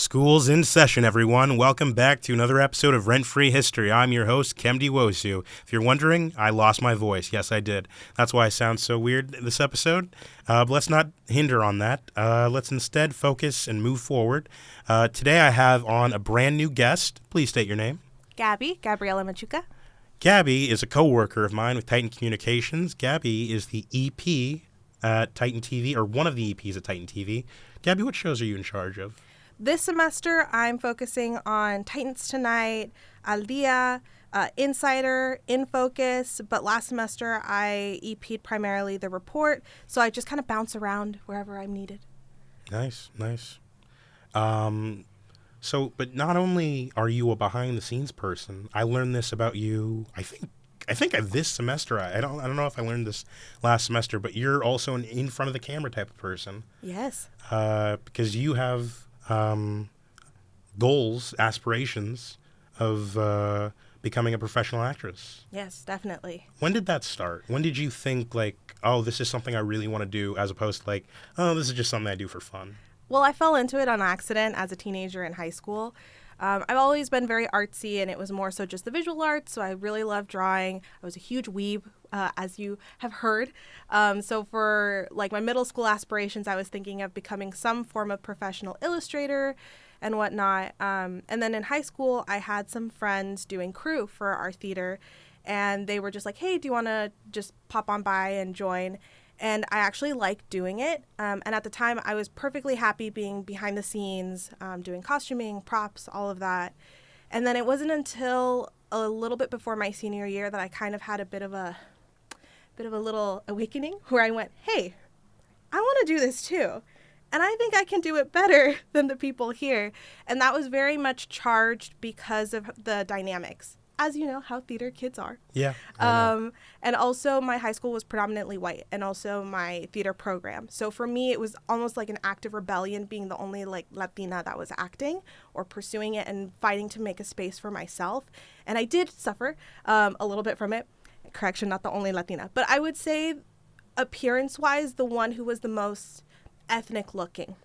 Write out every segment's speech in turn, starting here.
School's in session, everyone. Welcome back to another episode of Rent-Free History. I'm your host, Kemdi Wosu. If you're wondering, I lost my voice. Yes, I did. That's why I sound so weird this episode. But let's not hinder on that. Let's instead focus and move forward. Today I have on a brand new guest. Please state your name. Gabriela Machuca. Gabby is a co-worker of mine with Titan Communications. Gabby is the EP at Titan TV, or one of the EPs at Titan TV. Gabby, what shows are you in charge of? This semester, I'm focusing on Titans Tonight, Al Dia, Insider, In Focus, but last semester I EP'd primarily The Report, so I just kind of bounce around wherever I'm needed. Nice. But not only are you a behind-the-scenes person, I learned this about you, I think this semester. I don't know if I learned this last semester, but you're also an in front of the camera type of person. Yes. Because you have goals, aspirations of becoming a professional actress. Yes, definitely. When did that start? When did you think, like, oh, this is something I really want to do, as opposed to, like, oh, this is just something I do for fun? Well, I fell into it on accident as a teenager in high school. I've always been very artsy, and it was more so just the visual arts, so I really loved drawing. I was a huge weeb, as you have heard. So for like my middle school aspirations, I was thinking of becoming some form of professional illustrator and whatnot. And then in high school, I had some friends doing crew for our theater, and they were just like, hey, do you want to just pop on by and join? And I actually liked doing it. And at the time, I was perfectly happy being behind the scenes, doing costuming, props, all of that. And then it wasn't until a little bit before my senior year that I kind of had a bit of a little awakening where I went, hey, I want to do this too. And I think I can do it better than the people here. And that was very much charged because of the dynamics. As you know, how theater kids are. Yeah. And also my high school was predominantly white, and also my theater program. So for me, it was almost like an act of rebellion being the only like Latina that was acting or pursuing it and fighting to make a space for myself. And I did suffer a little bit from it. Correction, not the only Latina. But I would say appearance-wise, the one who was the most ethnic looking.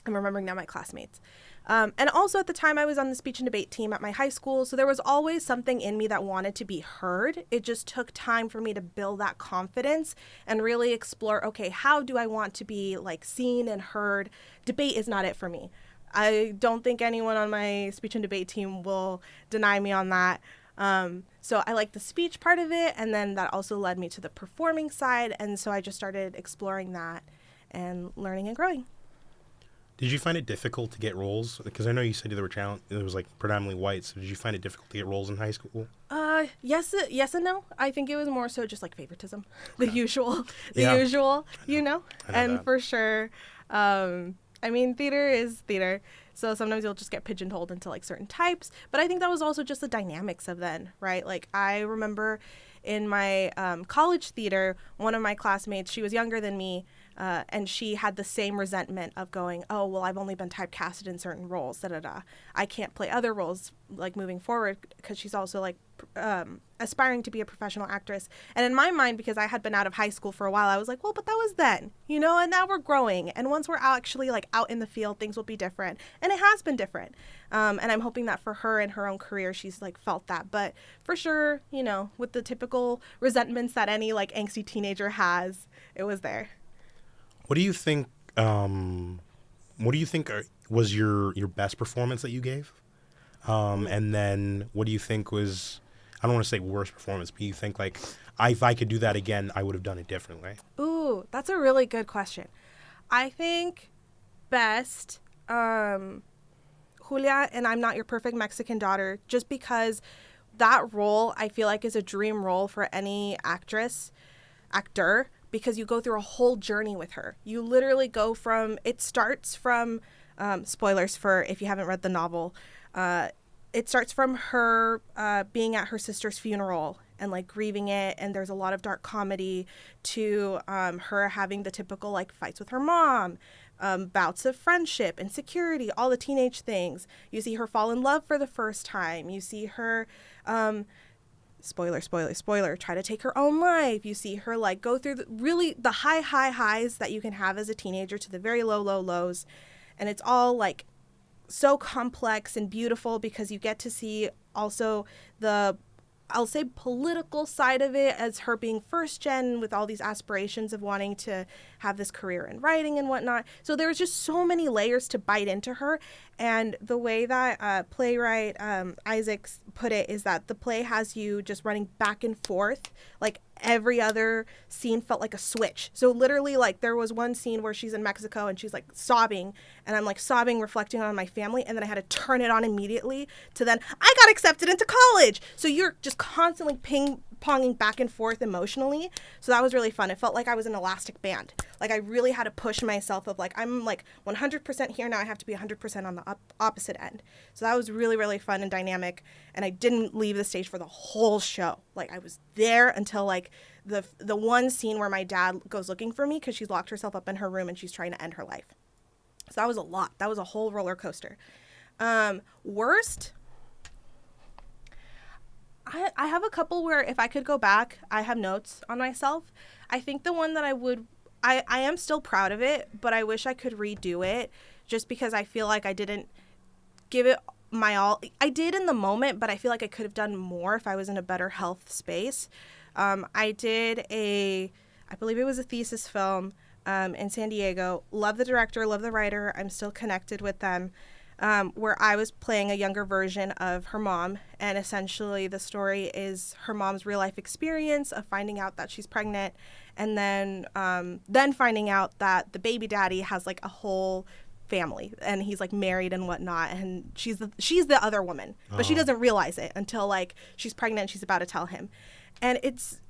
I'm remembering now my classmates. And also at the time I was on the speech and debate team at my high school, so there was always something in me that wanted to be heard. It just took time for me to build that confidence and really explore, okay, how do I want to be like seen and heard? Debate is not it for me. I don't think anyone on my speech and debate team will deny me on that. So I like the speech part of it, and then that also led me to the performing side, and so I just started exploring that and learning and growing. Did you find it difficult to get roles? Because I know you said there were it was like predominantly white. So did you find it difficult to get roles in high school? Yes and no. I think it was more so just like favoritism, the usual, you know. And that. For sure, I mean, theater is theater. So sometimes you'll just get pigeonholed into like certain types. But I think that was also just the dynamics of then, right? Like I remember in my college theater, one of my classmates, she was younger than me. And she had the same resentment of going, oh, well, I've only been typecasted in certain roles, I can't play other roles, like, moving forward, because she's also, like, aspiring to be a professional actress. And in my mind, because I had been out of high school for a while, I was like, well, but that was then, you know, and now we're growing. And once we're actually, like, out in the field, things will be different. And it has been different. And I'm hoping that for her in her own career, she's, like, felt that. But for sure, you know, with the typical resentments that any, like, angsty teenager has, it was there. What do you think? Was your best performance that you gave? And then what do you think was? I don't want to say worst performance, but you think like, if I could do that again, I would have done it differently. Ooh, that's a really good question. I think best, Julia and I'm Not Your Perfect Mexican Daughter, just because that role I feel like is a dream role for any actor. Because you go through a whole journey with her. You literally go from, it starts from, spoilers for if you haven't read the novel, it starts from her being at her sister's funeral and like grieving it, and there's a lot of dark comedy, to her having the typical like fights with her mom, bouts of friendship, insecurity, all the teenage things. You see her fall in love for the first time. You see her spoiler, try to take her own life. You see her like go through the high highs that you can have as a teenager to the very low lows. And it's all like so complex and beautiful because you get to see also the, I'll say, political side of it, as her being first gen with all these aspirations of wanting to have this career in writing and whatnot. So there was just so many layers to bite into her. And the way that playwright Isaacs put it is that the play has you just running back and forth. Like every other scene felt like a switch. So literally, like, there was one scene where she's in Mexico and she's like sobbing, and I'm like sobbing, reflecting on my family, and then I had to turn it on immediately to then I got accepted into college. So you're just constantly ping-ponging back and forth emotionally. So that was really fun. It felt like I was an elastic band. Like I really had to push myself of like, I'm like 100% here now, I have to be 100% on the opposite end. So that was really, really fun and dynamic, and I didn't leave the stage for the whole show. Like I was there until like the one scene where my dad goes looking for me because she's locked herself up in her room and she's trying to end her life. So that was a lot. That was a whole roller coaster. Worst, I have a couple where if I could go back, I have notes on myself. I think the one that I am still proud of it, but I wish I could redo it just because I feel like I didn't give it my all. I did in the moment, but I feel like I could have done more if I was in a better health space. I did I believe it was a thesis film in San Diego. Love the director, love the writer. I'm still connected with them. Where I was playing a younger version of her mom, and essentially the story is her mom's real life experience of finding out that she's pregnant, and then finding out that the baby daddy has like a whole family and he's like married and whatnot, and she's the other woman, but she doesn't realize it until like she's pregnant and she's about to tell him. And it's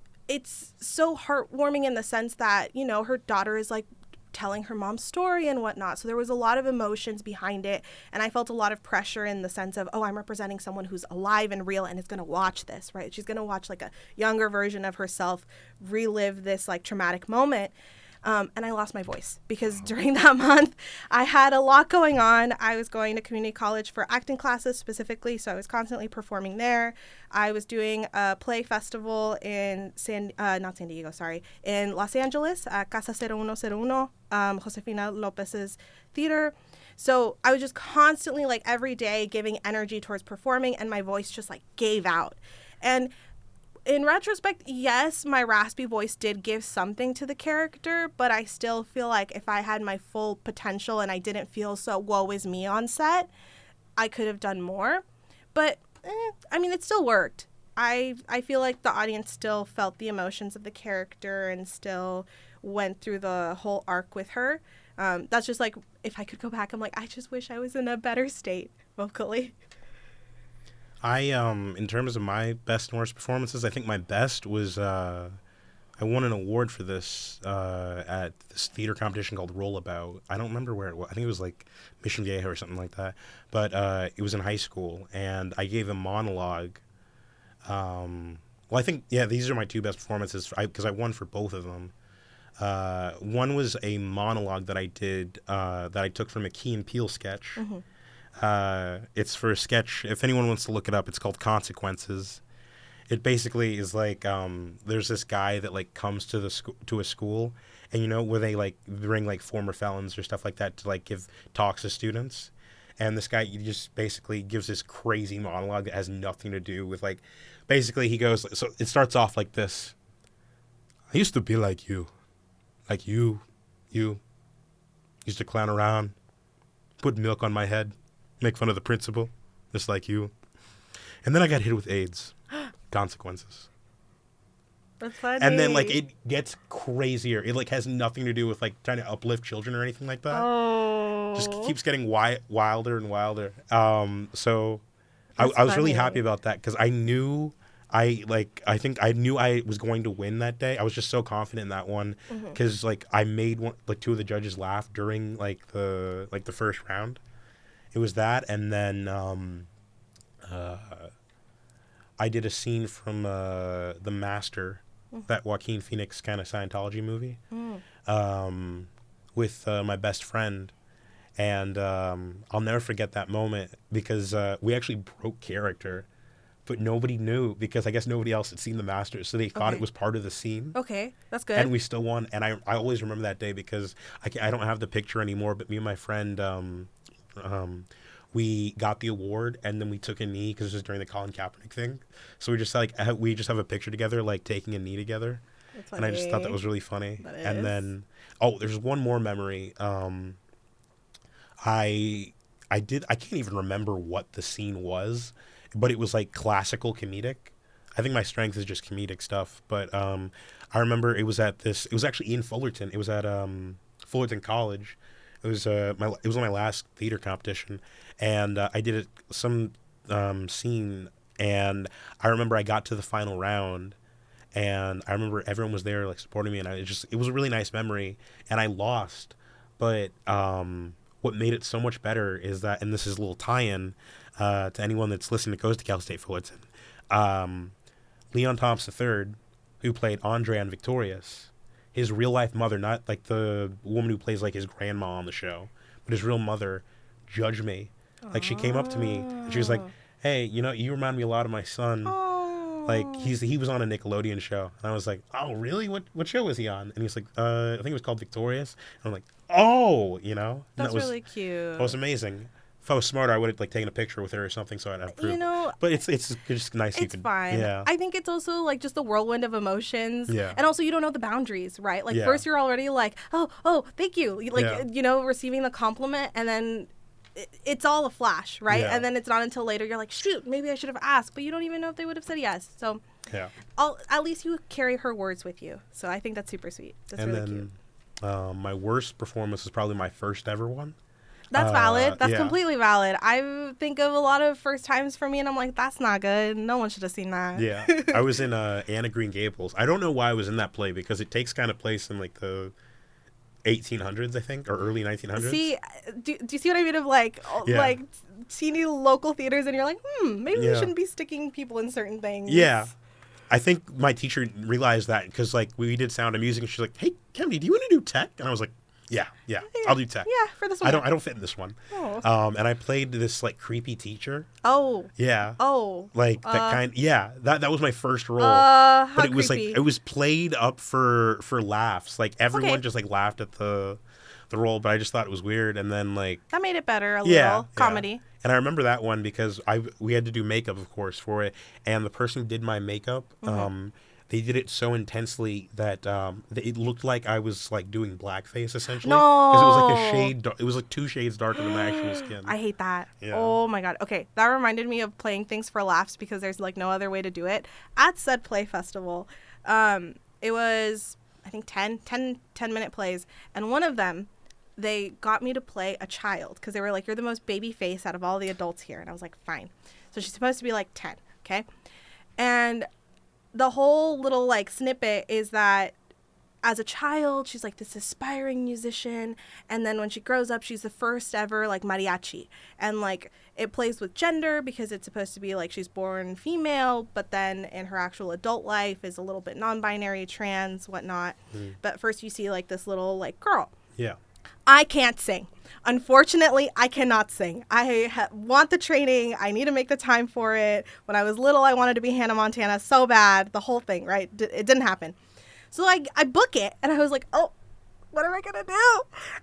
so heartwarming in the sense that, you know, her daughter is like telling her mom's story and whatnot. So there was a lot of emotions behind it, and I felt a lot of pressure in the sense of, oh, I'm representing someone who's alive and real and is going to watch this, right? She's going to watch like a younger version of herself relive this like traumatic moment. And I lost my voice because during that month I had a lot going on. I was going to community college for acting classes specifically, so I was constantly performing there. I was doing a play festival in in Los Angeles at Casa 0101, Josefina Lopez's theater. So I was just constantly like every day giving energy towards performing, and my voice just like gave out. And in retrospect, yes, my raspy voice did give something to the character, but I still feel like if I had my full potential and I didn't feel so woe is me on set, I could have done more. But, I mean, it still worked. I feel like the audience still felt the emotions of the character and still went through the whole arc with her. That's just like, if I could go back, I'm like, I just wish I was in a better state vocally. In terms of my best and worst performances, I think my best was, I won an award for this at this theater competition called Rollabout. I don't remember where it was. I think it was like Mission Vieja or something like that. But it was in high school, and I gave a monologue. Well, I think, yeah, these are my two best performances because I won for both of them. One was a monologue that I did that I took from a Key and Peele sketch. Mm-hmm. It's for a sketch. If anyone wants to look it up, it's called Consequences. It basically is like there's this guy that like comes to to a school, and you know where they like bring like former felons or stuff like that to like give talks to students, and this guy just basically gives this crazy monologue that has nothing to do with like, basically he goes, so it starts off like this: I used to be like you used to clown around, put milk on my head, make fun of the principal, just like you. And then I got hit with AIDS. Consequences. That's funny. And then, like, it gets crazier. It, like, has nothing to do with, like, trying to uplift children or anything like that. Oh. Just keeps getting wilder and wilder. So I was really happy about that because I knew I knew I was going to win that day. I was just so confident in that one because, like, I made two of the judges laugh during, like, the first round. It was that, and then I did a scene from The Master, that Joaquin Phoenix kind of Scientology movie, with my best friend, and I'll never forget that moment because we actually broke character, but nobody knew because I guess nobody else had seen The Master, so they thought it was part of the scene. Okay, that's good. And we still won, and I always remember that day because I don't have the picture anymore, but me and my friend... we got the award, and then we took a knee because it was during the Colin Kaepernick thing. So we just have a picture together, like taking a knee together. That's funny. And I just thought that was really funny. That And is. then, there's one more memory. I can't even remember what the scene was, but it was like classical comedic. I think my strength is just comedic stuff, but I remember it was actually in Fullerton. It was at Fullerton College. It was it was my last theater competition, and I did some scene, and I remember I got to the final round, and I remember everyone was there like supporting me, and it was a really nice memory, and I lost, but what made it so much better is that, and this is a little tie-in to anyone that's listening to Coast to Cal State Fullerton, Leon Thompson III, who played Andre on Victorious, his real life mother, not like the woman who plays like his grandma on the show, but his real mother, judged me. Like she came up to me and she was like, "Hey, you remind me a lot of my son. Like he was on a Nickelodeon show." And I was like, "Oh, really? What show was he on?" And he was like, "I think it was called Victorious." And I'm like, "Oh, And That's that was really cute. That was amazing. If I was smarter, I would have like taken a picture with her or something, so I'd have proof. But it's just nice. It's fine. Yeah. I think it's also like just the whirlwind of emotions. Yeah. And also you don't know the boundaries, right? Like first you're already like, oh, thank you. Like, receiving the compliment, and then it's all a flash, right? Yeah. And then it's not until later you're like, shoot, maybe I should have asked, but you don't even know if they would have said yes. So at least you carry her words with you. So I think that's super sweet. That's really cute. My worst performance was probably my first ever one. That's valid. That's completely valid. I think of a lot of first times for me, and I'm like, that's not good. No one should have seen that. Yeah. I was in Anna Green Gables. I don't know why I was in that play, because it takes kind of place in like the 1800s, I think, or early 1900s. See, do you see what I mean? Of like teeny local theaters, and you're like, maybe we shouldn't be sticking people in certain things. Yeah. I think my teacher realized that, because like we did Sound of Music, and she's like, "Hey, Kennedy, do you want to do tech?" And I was like, Yeah, I'll do tech. Yeah, for this one. I don't fit in this one. Oh. And I played this like creepy teacher. Oh. Yeah. Oh. Like that kind. Yeah, that was my first role. How but it was creepy. like it was played up for laughs. Like everyone just like laughed at the role, but I just thought it was weird. And then like that made it better a little comedy. Yeah. And I remember that one because we had to do makeup, of course, for it, and the person who did my makeup. They did it so intensely that it looked like I was like doing blackface essentially. No, because it was like a shade. It was like 2 shades darker than my actual skin. I hate that. Yeah. Oh my god. Okay, that reminded me of playing things for laughs, because there's like no other way to do it. At said play festival, it was I think 10-minute plays, and one of them, they got me to play a child, because they were like, "You're the most baby face out of all the adults here," and I was like, "Fine." So she's supposed to be like 10, okay, and the whole little like snippet is that as a child she's like this aspiring musician, and then when she grows up she's the first ever like mariachi, and like it plays with gender because it's supposed to be like she's born female, but then in her actual adult life is a little bit non-binary, trans, whatnot. But first you see like this little like girl. I can't sing. Unfortunately, I cannot sing. I want the training. I need to make the time for it. When I was little, I wanted to be Hannah Montana so bad. The whole thing, right? It didn't happen. So I book it, and I was like, oh, what am I going to do?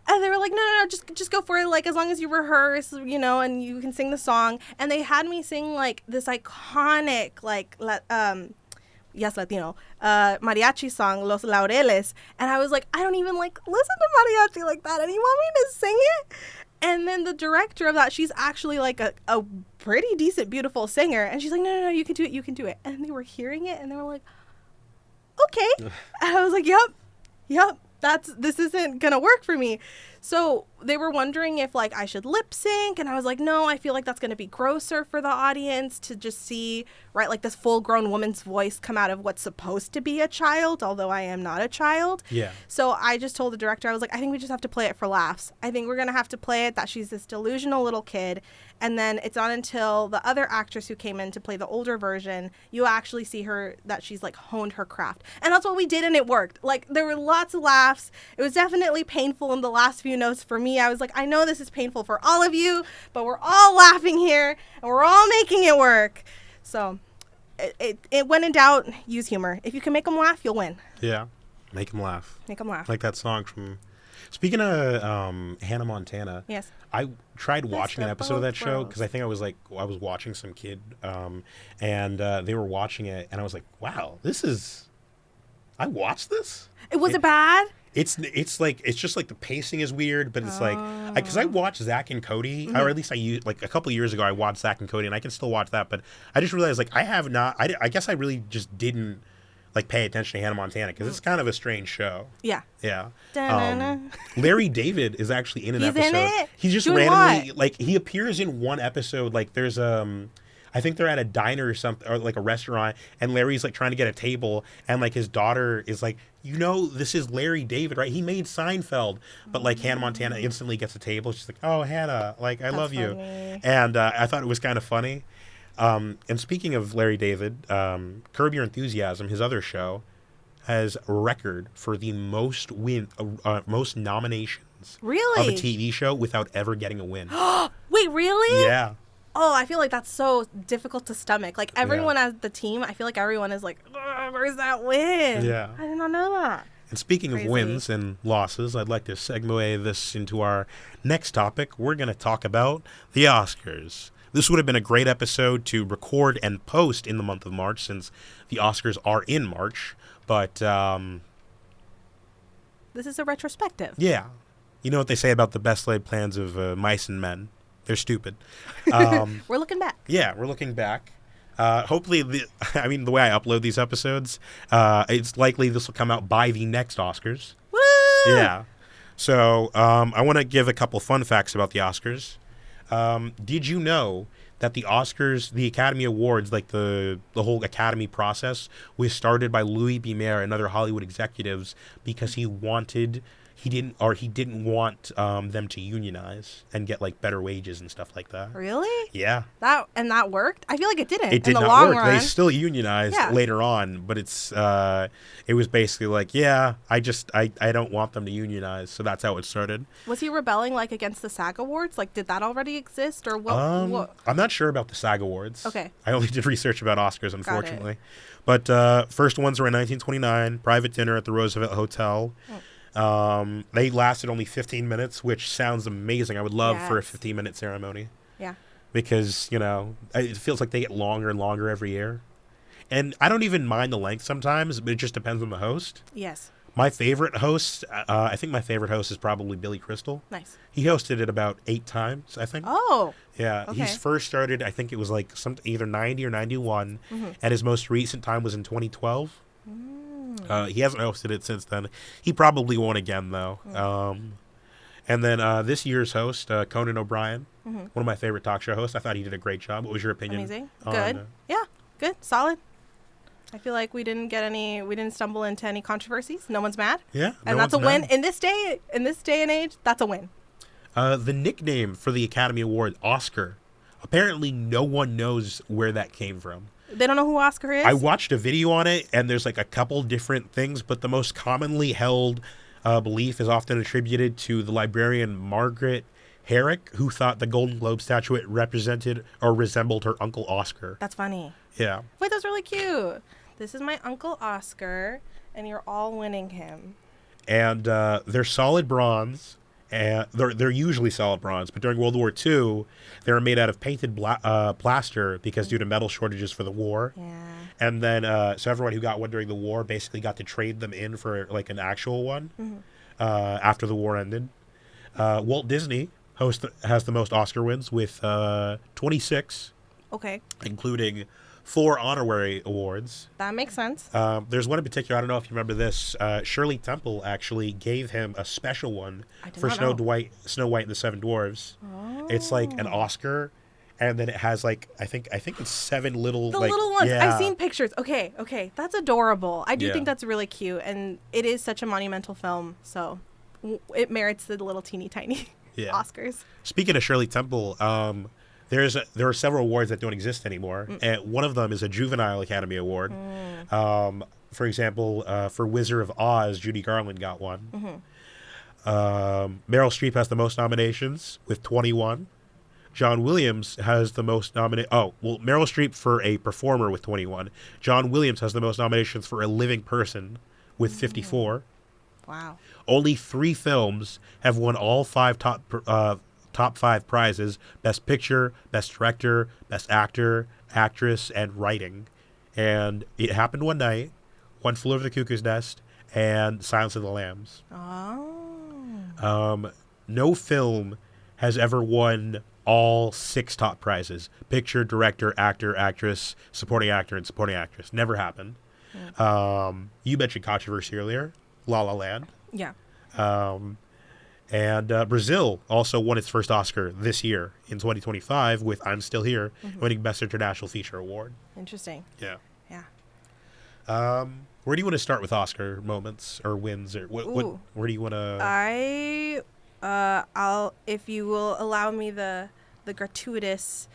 And they were like, no, just go for it. Like, as long as you rehearse, and you can sing the song. And they had me sing, like, this iconic, like, yes, Latino, mariachi song, Los Laureles. And I was like, I don't even like listen to mariachi like that. And you want me to sing it? And then the director of that, she's actually like a pretty decent, beautiful singer. And she's like, no, you can do it. You can do it. And they were hearing it and they were like, okay. And I was like, yep, this isn't going to work for me. So they were wondering if like I should lip sync, and I was like, no, I feel like that's going to be grosser for the audience to just see, right, like this full grown woman's voice come out of what's supposed to be a child, although I am not a child. Yeah. So I just told the director, I was like, I think we just have to play it for laughs. I think we're going to have to play it that she's this delusional little kid, and then it's not until the other actress who came in to play the older version, you actually see her, that she's like honed her craft. And that's what we did, and it worked. Like there were lots of laughs. It was definitely painful in the last few notes for me. I was like, I know this is painful for all of you, but we're all laughing here and we're all making it work. So it when in doubt, use humor. If you can make them laugh, you'll win. Yeah. Make them laugh. Make them laugh. Like that song from Speaking of Hannah Montana, Yes. I tried watching an of episode of that both show worlds. because I think I was watching some kid, and they were watching it, and I was like, wow, I watched this. Was it bad? It's just like the pacing is weird, but it's like because I watched Zack and Cody, or at least I used like a couple years ago I watched Zack and Cody, and I can still watch that, but I just realized like I have not. I guess I really just didn't like pay attention to Hannah Montana because it's kind of a strange show. Yeah. Yeah. Da-na-na. Larry David is actually in an He's episode. in it? He's just Doing randomly what? like he appears in one episode. Like there's I think they're at a diner or something, or like a restaurant, and Larry's like trying to get a table, and like his daughter is like, this is Larry David, right? He made Seinfeld, but like Hannah Montana instantly gets a table. She's like, oh, Hannah, like I love you, funny. and I thought it was kind of funny. And speaking of Larry David, Curb Your Enthusiasm, his other show, has a record for the most nominations Really? of a TV show without ever getting a win. Wait, really? Yeah. Oh, I feel like that's so difficult to stomach. Like everyone as the team, I feel like everyone is like, where's that win? Yeah. I did not know that. And speaking Crazy. of wins and losses, I'd like to segue this into our next topic. We're going to talk about the Oscars. This would have been a great episode to record and post in the month of March since the Oscars are in March. But, This is a retrospective. yeah. You know what they say about the best laid plans of mice and men? They're stupid. We're looking back. Yeah, we're looking back. Hopefully, the way I upload these episodes, it's likely this will come out by the next Oscars. Woo! Yeah. So I want to give a couple fun facts about the Oscars. Did you know that the Oscars, the Academy Awards, like the whole Academy process, was started by Louis B. Mayer and other Hollywood executives because he didn't want them to unionize and get like better wages and stuff like that. Really? Yeah. That worked? I feel like it didn't. It did in the not long work. run. They still unionized later on, but it was basically like, I don't want them to unionize, so that's how it started. Was he rebelling like against the SAG Awards? Like, did that already exist, or what? What? I'm not sure about the SAG Awards. Okay. I only did research about Oscars, unfortunately. But first ones were in 1929, Private Dinner at the Roosevelt Hotel. They lasted only 15 minutes, which sounds amazing. I would love for a 15-minute ceremony. Yeah. Because, it feels like they get longer and longer every year. And I don't even mind the length sometimes, but it just depends on the host. Yes. My favorite host, I think my favorite host is probably Billy Crystal. Nice. He hosted it about 8 times, I think. Oh. Yeah. Okay. He's first started, I think it was like either 90 or 91. And his most recent time was in 2012. He hasn't hosted it since then. He probably won't again, though. And then this year's host, Conan O'Brien, one of my favorite talk show hosts. I thought he did a great job. What was your opinion? Amazing. On, Good. Yeah. Good. Solid. I feel like we didn't stumble into any controversies. No one's mad. Yeah. And that's a win. In this day and age, that's a win. The nickname for the Academy Award, Oscar, apparently no one knows where that came from. They don't know who Oscar is? I watched a video on it, and there's like a couple different things, but the most commonly held belief is often attributed to the librarian Margaret Herrick, who thought the Golden Globe statuette represented or resembled her uncle Oscar. That's funny. Yeah. Wait, that's really cute. This is my uncle Oscar, and you're all winning him. And they're solid bronze. And they're usually solid bronze, but during World War II, they were made out of painted plaster because due to metal shortages for the war. Yeah. And then, so everyone who got one during the war basically got to trade them in for like an actual one after the war ended. Walt Disney has the most Oscar wins with 26. Okay. Including 4 honorary awards. That makes sense. There's one in particular, I don't know if you remember this. Shirley Temple actually gave him a special one for Snow White and the Seven Dwarfs. Oh. It's like an Oscar, and then it has like I think it's 7 little little ones. Yeah. I've seen pictures. Okay, that's adorable. I do think that's really cute, and it is such a monumental film, so it merits the little teeny tiny Oscars. Speaking of Shirley Temple, there are several awards that don't exist anymore, and one of them is a Juvenile Academy Award. For example, for Wizard of Oz, Judy Garland got one. Meryl Streep has the most nominations with 21. John Williams has the most Meryl Streep for a performer with 21. John Williams has the most nominations for a living person with 54. Wow. Only 3 films have won all 5 top 5 prizes: Best Picture, Best Director, Best Actor, Actress, and Writing. And it happened one night. One Flew Over the Cuckoo's Nest and Silence of the Lambs. Oh. No film has ever won all 6 top prizes: Picture, Director, Actor, Actress, Supporting Actor, and Supporting Actress. Never happened. You mentioned controversy earlier. La La Land. Yeah. And Brazil also won its first Oscar this year in 2025 with I'm Still Here, winning Best International Feature Award. Interesting. Yeah. Yeah. Where do you want to start with Oscar moments or wins, or where do you want to? I'll, if you will allow me the gratuitous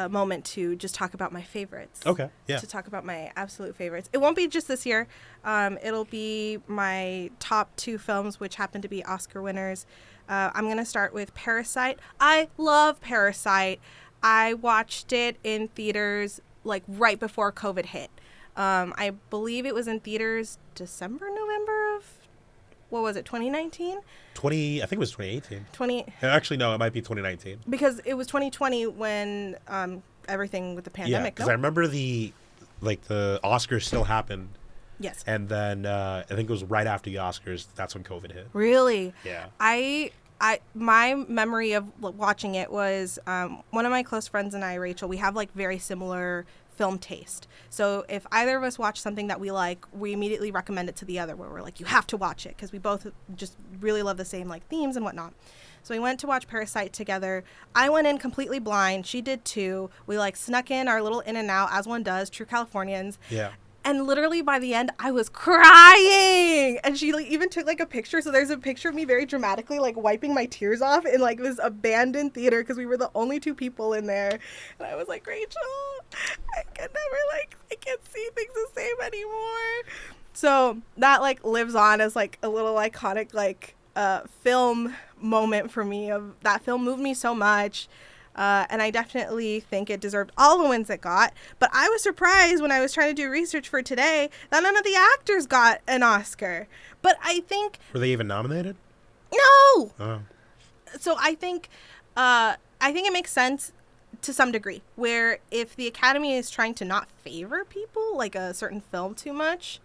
moment to just talk about my favorites. Okay. Yeah. To talk about my absolute favorites. It won't be just this year. It'll be my top 2 films, which happen to be Oscar winners. I'm going to start with Parasite. I love Parasite. I watched it in theaters like right before COVID hit. I believe it was in theaters November of, what was it, 2019? I think it was 2018. Actually, no, it might be 2019. Because it was 2020 when everything with the pandemic. Yeah, because I remember the Oscars still happened. Yes. And then I think it was right after the Oscars. That's when COVID hit. Really? Yeah. My memory of watching it was one of my close friends and I, Rachel, we have like very similar film taste. So if either of us watch something that we like, we immediately recommend it to the other, where we're like, you have to watch it, because we both just really love the same like themes and whatnot. So we went to watch Parasite together. I went in completely blind. She did too. We like snuck in our little in and out, as one does, true Californians. Yeah. And literally by the end, I was crying. And she like even took like a picture. So there's a picture of me very dramatically like wiping my tears off in like this abandoned theater, because we were the only 2 people in there. And I was like, Rachel, I can't see things the same anymore. So that like lives on as like a little iconic like film moment for me. Of that film moved me so much. And I definitely think it deserved all the wins it got. But I was surprised when I was trying to do research for today that none of the actors got an Oscar. But I think... Were they even nominated? No! Oh. So I think it makes sense to some degree, where if the Academy is trying to not favor people, like a certain film too much,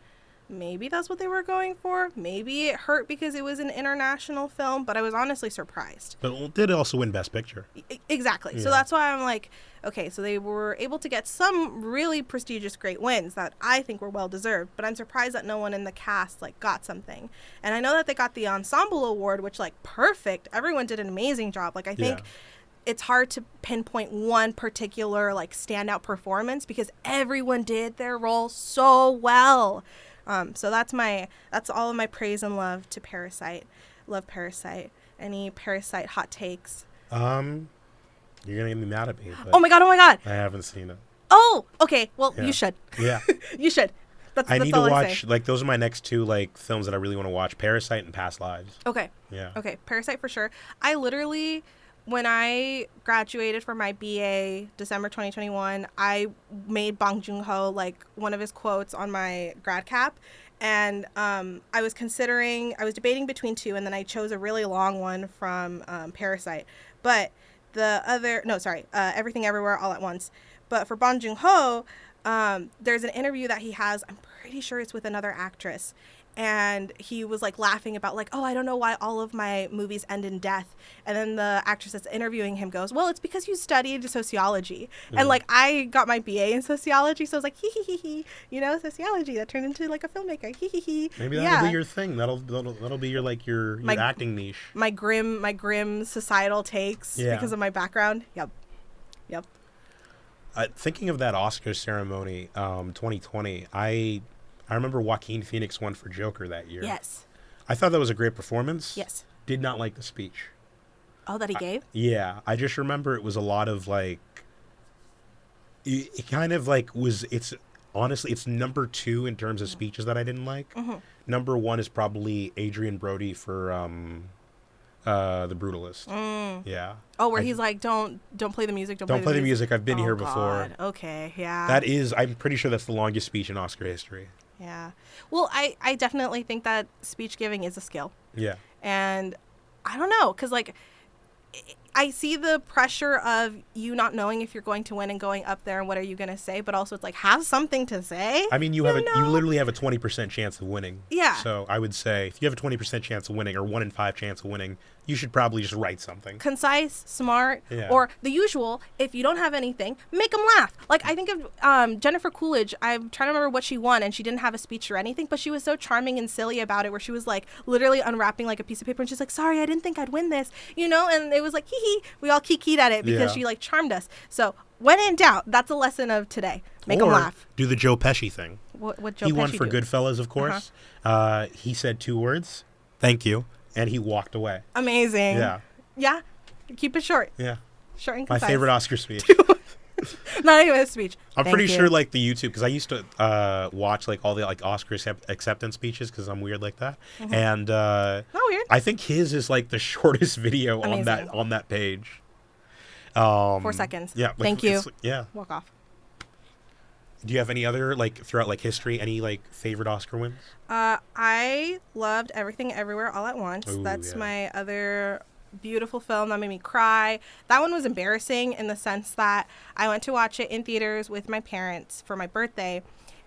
maybe that's what they were going for. Maybe it hurt because it was an international film, but I was honestly surprised. But it did also win Best Picture. Exactly. Yeah. So that's why I'm like, okay, so they were able to get some really prestigious great wins that I think were well deserved, but I'm surprised that no one in the cast like got something. And I know that they got the Ensemble Award, which like perfect. Everyone did an amazing job. Like I think it's hard to pinpoint one particular like standout performance because everyone did their role so well. So that's all of my praise and love to Parasite. Love Parasite. Any Parasite hot takes? You're gonna get me mad at me. But oh my god! I haven't seen it. Oh, okay. Well, you should. Yeah. You should. That's need all to I watch. say. Like those are my next 2 like films that I really want to watch: Parasite and Past Lives. Okay. Yeah. Okay. Parasite for sure. I literally, when I graduated from my BA December 2021, I made Bong Joon-ho like one of his quotes on my grad cap. And I was debating between 2, and then I chose a really long one from Parasite. But Everything Everywhere All at Once. But for Bong Joon-ho, there's an interview that he has, I'm pretty sure it's with another actress. And he was like laughing about like, oh, I don't know why all of my movies end in death. And then the actress that's interviewing him goes, well, it's because you studied sociology. Mm. And like I got my BA in sociology, so I was like, hee, sociology that turned into like a filmmaker. Hee. Maybe that'll be your thing. That'll be your like your acting niche. My grim societal takes because of my background. Yep. Thinking of that Oscar ceremony, 2020, I remember Joaquin Phoenix won for Joker that year. Yes. I thought that was a great performance. Yes. Did not like the speech. Oh, that he gave? Yeah. I just remember it was a lot of like, it kind of like was, it's number 2 in terms of speeches that I didn't like. Mm-hmm. Number 1 is probably Adrian Brody for The Brutalist. Mm. Yeah. Oh, where he's like, don't play the music. Don't play the music. I've been here before. Okay, yeah. That is, I'm pretty sure that's the longest speech in Oscar history. Yeah. Well, I definitely think that speech giving is a skill. Yeah. And I don't know, because, like, I see the pressure of you not knowing if you're going to win and going up there and what are you going to say, but also it's like, have something to say. I mean, you literally have a 20% chance of winning. Yeah. So I would say if you have a 20% chance of winning or 1 in 5 chance of winning, you should probably just write something. Concise, smart, Yeah. or the usual, if you don't have anything, make them laugh. Like, I think of Jennifer Coolidge. I'm trying to remember what she won, and she didn't have a speech or anything, but she was so charming and silly about it, where she was, like, literally unwrapping, like, a piece of paper, and she's like, sorry, I didn't think I'd win this, you know? And it was like, hee-hee. We all kikied at it because she, like, charmed us. So, when in doubt, that's a lesson of today. Make them laugh. Do the Joe Pesci thing. What Joe Pesci He won for do? Goodfellas, of course. He said 2 words, thank you, and he walked away. Amazing. Yeah. Yeah. Keep it short. Yeah. Short and My concise. favorite Oscar speech. Not even a speech. I'm Thank pretty you. sure, like, the YouTube, because I used to watch, like, all the, like, Oscar acceptance speeches, because I'm weird like that. And Not weird. I think his is, like, the shortest video Amazing. on that page. 4 seconds. Yeah. Like, Thank you. Yeah. Walk off. Do you have any other, like, throughout, like, history, any, like, favorite Oscar wins? I loved Everything Everywhere All at Once. Ooh, That's yeah. my other beautiful film that made me cry. That one was embarrassing in the sense that I went to watch it in theaters with my parents for my birthday,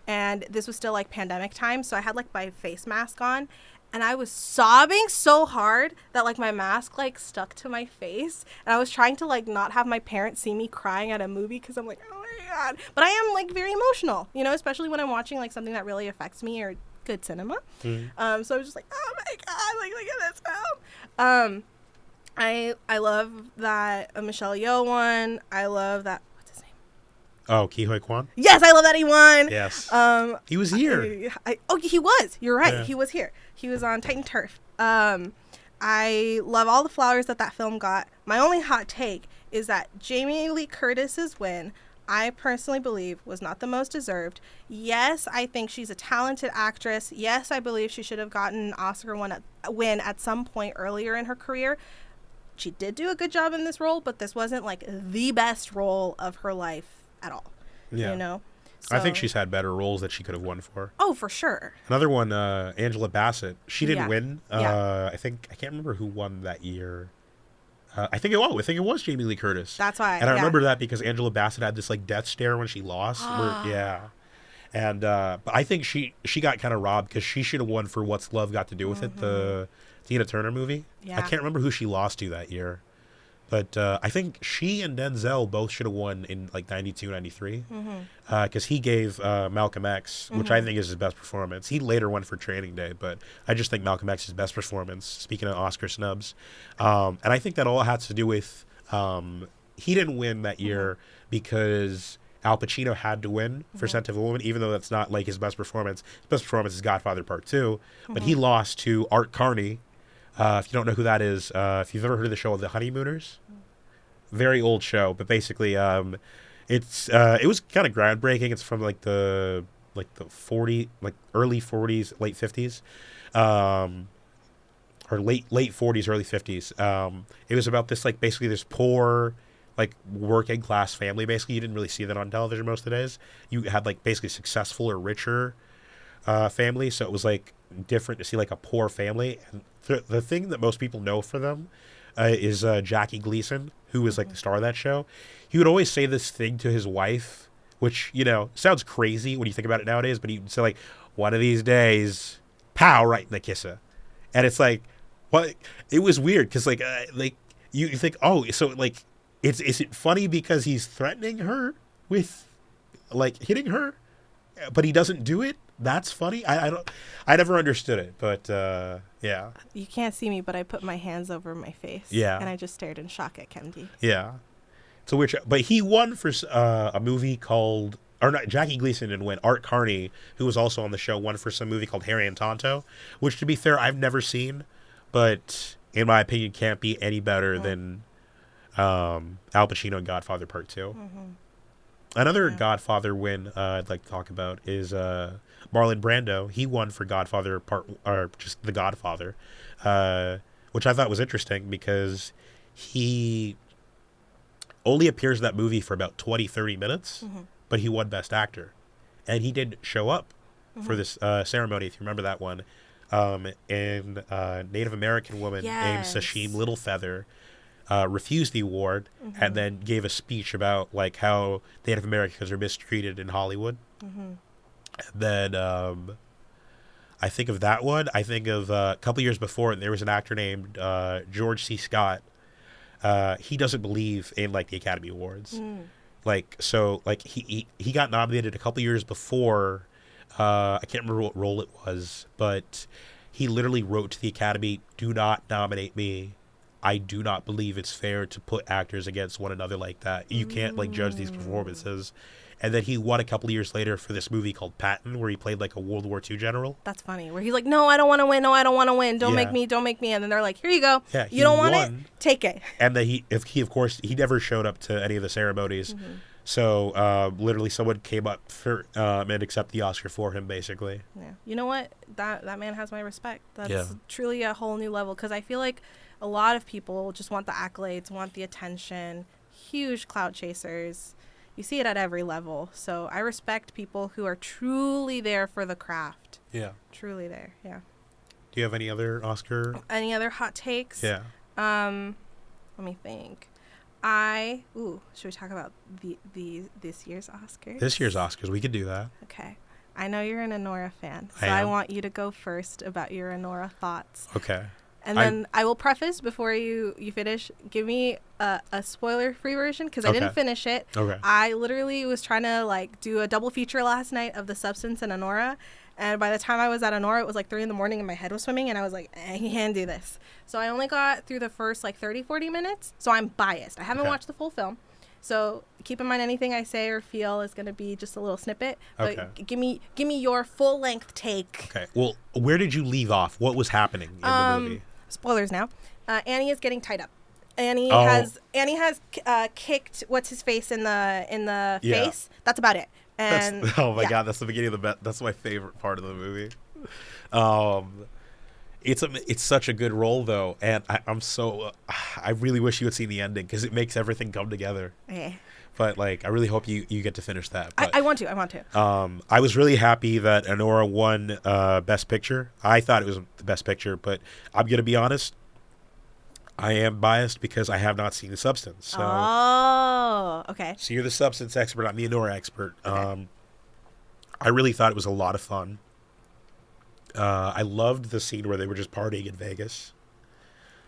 and this was still, like, pandemic time, so I had, like, my face mask on, and I was sobbing so hard that, like, my mask, like, stuck to my face, and I was trying to, like, not have my parents see me crying at a movie because I'm like, oh my God. But I am, like, very emotional, you know, especially when I'm watching, like, something that really affects me or good cinema. So I was just like, oh my God, like, look at this film. I love that Michelle Yeoh won. I love that. What's his name? Oh, Ki Huy Kwan? Yes, I love that he won. Yes. He was here. He was. You're right. Yeah. He was here. He was on Titan Turf. I love all the flowers that film got. My only hot take is that Jamie Lee Curtis's win, I personally believe, was not the most deserved. Yes, I think she's a talented actress. Yes, I believe she should have gotten an Oscar win at some point earlier in her career. She did do a good job in this role, but this wasn't, like, the best role of her life at all. Yeah. You know? I think So- she's had better roles that she could have won for. Oh, for sure. Another one, Angela Bassett. She didn't Yeah. win. Yeah. I can't remember who won that year. I think it was Jamie Lee Curtis. That's why. And I yeah. remember that because Angela Bassett had this, like, death stare when she lost. Yeah. And but I think she got kind of robbed because she should have won for What's Love Got to Do with It, the Tina Turner movie. Yeah. I can't remember who she lost to that year. But I think she and Denzel both should have won in, like, 92, 93. Because he gave Malcolm X, which I think is his best performance. He later won for Training Day, but I just think Malcolm X's best performance, speaking of Oscar snubs. And I think that all has to do with he didn't win that year because Al Pacino had to win for Scent of a Woman, even though that's not, like, his best performance. His best performance is Godfather Part 2. But he lost to Art Carney. If you don't know who that is, if you've ever heard of the show The Honeymooners, very old show, but basically, it was kind of groundbreaking. It's from, like, the early 40s, late 50s, or late 40s, early 50s. It was about this, like, basically this poor, like, working class family. Basically, you didn't really see that on television most of the days. You had, like, basically successful or richer family, so it was, like, different to see, like, a poor family. And the thing that most people know for them is Jackie Gleason, who was, like, the star of that show. He would always say this thing to his wife, which, you know, sounds crazy when you think about it nowadays, but he'd say, like, one of these days, pow, right in the kisser. And it's like, what? It was weird because, like you think, oh, so, like, is it funny because he's threatening her with, like, hitting her, but he doesn't do it? That's funny. I never understood it, but yeah. You can't see me, but I put my hands over my face. Yeah. And I just stared in shock at Kemdi. Yeah. So but he won for a movie called, or not, Jackie Gleason didn't win. Art Carney, who was also on the show, won for some movie called Harry and Tonto, which, to be fair, I've never seen, but in my opinion, can't be any better than Al Pacino in Godfather Part 2. Another Godfather win I'd like to talk about is Marlon Brando. He won for Godfather or just The Godfather, which I thought was interesting because he only appears in that movie for about 20, 30 minutes, but he won Best Actor. And he didn't show up for this ceremony, if you remember that one. And Native American woman named Sashim Littlefeather refused the award and then gave a speech about like how Native Americans are mistreated in Hollywood. And then I think of that one. I think of a couple years before, there was an actor named George C. Scott. He doesn't believe in like the Academy Awards. Like, so like he got nominated a couple years before. I can't remember what role it was, but he literally wrote to the Academy, "Do not nominate me. I do not believe it's fair to put actors against one another like that. You can't like judge these performances." And then he won a couple of years later for this movie called Patton, where he played like a World War II general. That's funny. Where he's like, "No, I don't want to win. No, I don't want to win. Don't make me. Don't make me." And then they're like, "Here you go. Yeah, you don't want it? Take it." And then he of course he never showed up to any of the ceremonies. So literally someone came up for and accepted the Oscar for him, basically. Yeah. You know what? That man has my respect. That's truly a whole new level, because I feel like a lot of people just want the accolades, want the attention, huge clout chasers. You see it at every level. So I respect people who are truly there for the craft. Yeah. Truly there. Yeah. Do you have any other Oscar? Any other hot takes? Yeah. Let me think. Should we talk about this year's Oscars? This year's Oscars, we could do that. Okay. I know you're an Anora fan, so I want you to go first about your Anora thoughts. Okay. And then I will preface before you finish. Give me a spoiler-free version, because I didn't finish it. Okay. I literally was trying to like do a double feature last night of The Substance and Anora. And by the time I was at Anora, it was like 3 a.m. and my head was swimming. And I was like, I can't do this. So I only got through the first like 30, 40 minutes. So I'm biased. I haven't watched the full film. So keep in mind, anything I say or feel is going to be just a little snippet. But give me your full-length take. Okay. Well, where did you leave off? What was happening in the movie? Spoilers now. Annie is getting tied up. Annie has kicked what's his face in the face. That's about it. And God, that's the beginning of that's my favorite part of the movie. It's such a good role though, and I really wish you had seen the ending, because it makes everything come together. Okay. But like, I really hope you get to finish that. But, I want to. I was really happy that Anora won Best Picture. I thought it was the Best Picture, but I'm gonna be honest, I am biased because I have not seen The Substance. So. Okay. So you're the Substance expert. I'm the Anora expert. Okay. I really thought it was a lot of fun. I loved the scene where they were just partying in Vegas.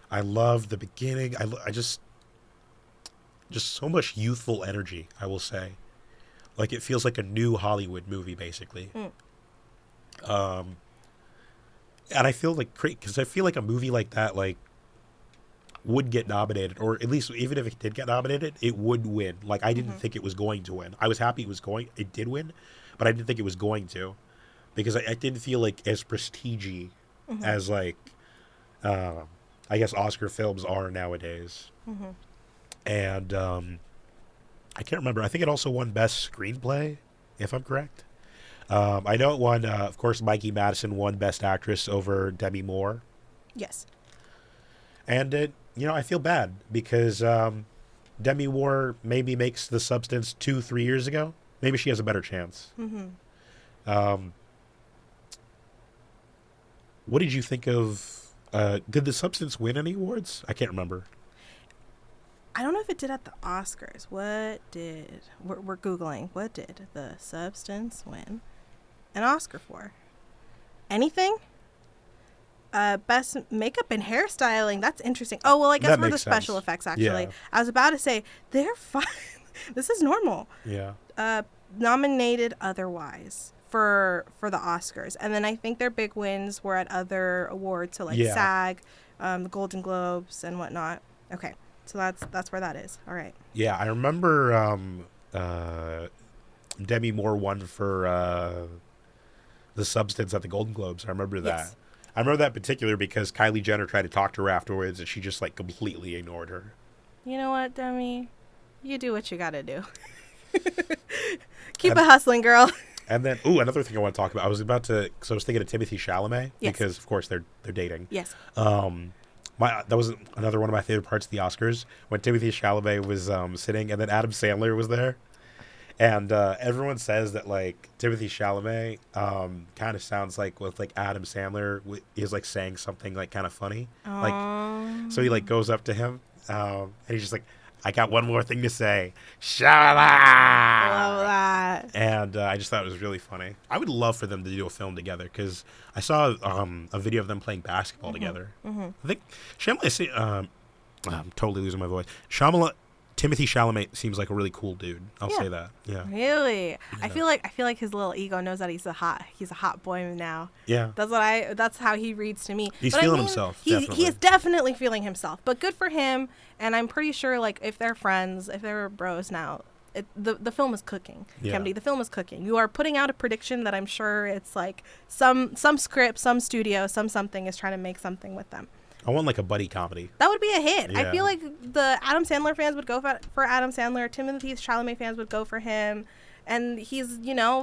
I loved the beginning. I just so much youthful energy, I will say. Like, it feels like a new Hollywood movie, basically. And I feel like great, because I feel like a movie like that, like, would get nominated, or at least even if it did get nominated, it would win. Like, I didn't think it was going to win. I was happy it did win, but I didn't think it was going to, because I didn't feel like as prestige as like, I guess Oscar films are nowadays. And I can't remember. I think it also won Best Screenplay, if I'm correct. I know it won, of course, Mikey Madison won Best Actress over Demi Moore. Yes. And I feel bad because Demi Moore maybe makes The Substance 2-3 years ago. Maybe she has a better chance. What did you think of? Did The Substance win any awards? I can't remember. I don't know if it did at the Oscars. We're Googling. What did The Substance win an Oscar for? Anything? Best makeup and hairstyling. That's interesting. Oh, well, I guess for the special effects, actually. Yeah. I was about to say, they're fine. This is normal. Yeah. Nominated otherwise for the Oscars. And then I think their big wins were at other awards, so like SAG, the Golden Globes, and whatnot. Okay. So that's where that is. All right. Yeah, I remember Demi Moore won for The Substance at the Golden Globes. I remember that. Yes. I remember that particular because Kylie Jenner tried to talk to her afterwards, and she just like completely ignored her. You know what, Demi? You do what you gotta do. Keep it hustling, girl. And then, another thing I want to talk about. I was thinking of Timothee Chalamet because, of course, they're dating. Yes. That was another one of my favorite parts of the Oscars when Timothee Chalamet was sitting, and then Adam Sandler was there, And everyone says that like Timothée Chalamet kind of sounds like with like Adam Sandler is like saying something like kind of funny. Like, so he like goes up to him and he's just like, I got one more thing to say. Shala! Love that. And I just thought it was really funny. I would love for them to do a film together because I saw a video of them playing basketball together. I think Chalamet, I'm totally losing my voice. Timothée Chalamet seems like a really cool dude. I'll say that. Yeah. Really? Yeah. I feel like his little ego knows that he's a hot boy now. Yeah. That's how he reads to me. He's feeling himself. He is definitely feeling himself. But good for him. And I'm pretty sure like if they're friends, if they're bros now, the film is cooking. Yeah. Kemdy, the film is cooking. You are putting out a prediction that I'm sure it's like some script, some studio, something is trying to make something with them. I want like a buddy comedy. That would be a hit. Yeah. I feel like the Adam Sandler fans would go for Adam Sandler. Timothée Chalamet fans would go for him. And he's,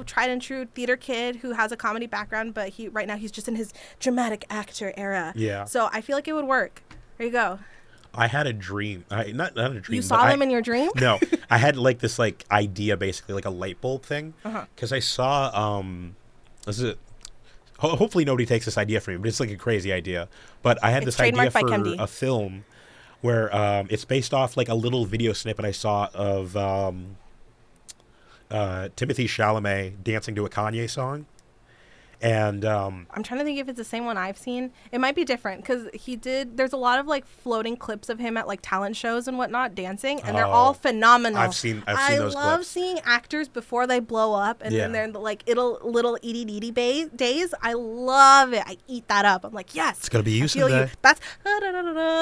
tried and true theater kid who has a comedy background, but right now he's just in his dramatic actor era. Yeah. So I feel like it would work. There you go. I had a dream. Not a dream. You saw them in your dream? No. I had like this like idea, basically like a light bulb thing. Because I saw hopefully nobody takes this idea from me, but it's like a crazy idea. But I had this idea for a film where it's based off like a little video snippet I saw of Timothée Chalamet dancing to a Kanye song. And I'm trying to think if it's the same one I've seen. It might be different because there's a lot of like floating clips of him at like talent shows and whatnot dancing, and they're all phenomenal. I've seen those clips. I love seeing actors before they blow up, and then they're like little itty days. I love it. I eat that up. I'm like, yes, it's gonna be you someday. That's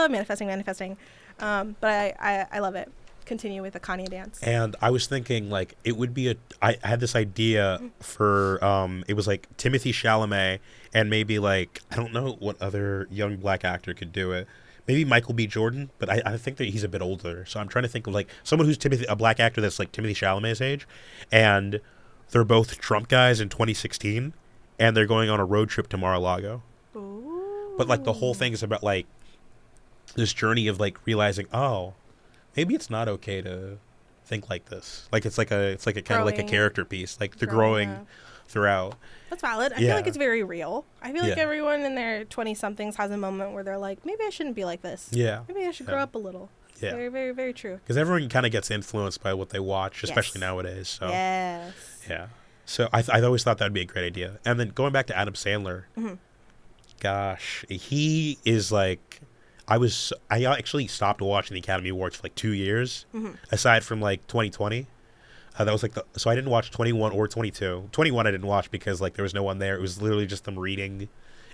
manifesting. But I love it. Continue with the Kanye dance. And I was thinking like it would be I had this idea for it was like Timothée Chalamet and maybe like I don't know what other young black actor could do it. Maybe Michael B. Jordan, but I think that he's a bit older. So I'm trying to think of like someone who's a black actor that's like Timothée Chalamet's age, and they're both Trump guys in 2016, and they're going on a road trip to Mar-a-Lago. Ooh. But like the whole thing is about like this journey of like realizing, oh, maybe it's not okay to think like this. Like it's like a kind of like a character piece. Like they're growing throughout. That's valid. I feel like it's very real. I feel like everyone in their 20-somethings has a moment where they're like, maybe I shouldn't be like this. Yeah. Maybe I should grow up a little. Yeah. Very, very, very true. Because everyone kind of gets influenced by what they watch, especially nowadays. So. Yes. Yeah. So I always thought that would be a great idea. And then going back to Adam Sandler, gosh, he is like... I actually stopped watching the Academy Awards for like 2 years, aside from like 2020. That was like so I didn't watch 21 or 22. 21 I didn't watch because like there was no one there. It was literally just them reading,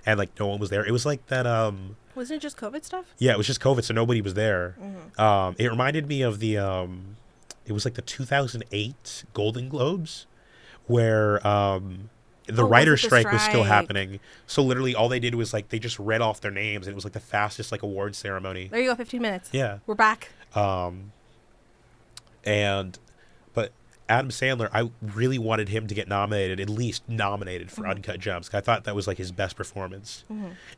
and like no one was there. It was like that. Wasn't it just COVID stuff? Yeah, it was just COVID, so nobody was there. It reminded me of the it was like the 2008 Golden Globes, where the writer's strike was still happening. So literally all they did was like they just read off their names, and it was like the fastest like award ceremony. There you go, 15 minutes. Yeah. We're back. But Adam Sandler, I really wanted him to get nominated, at least nominated for Uncut Gems. I thought that was like his best performance.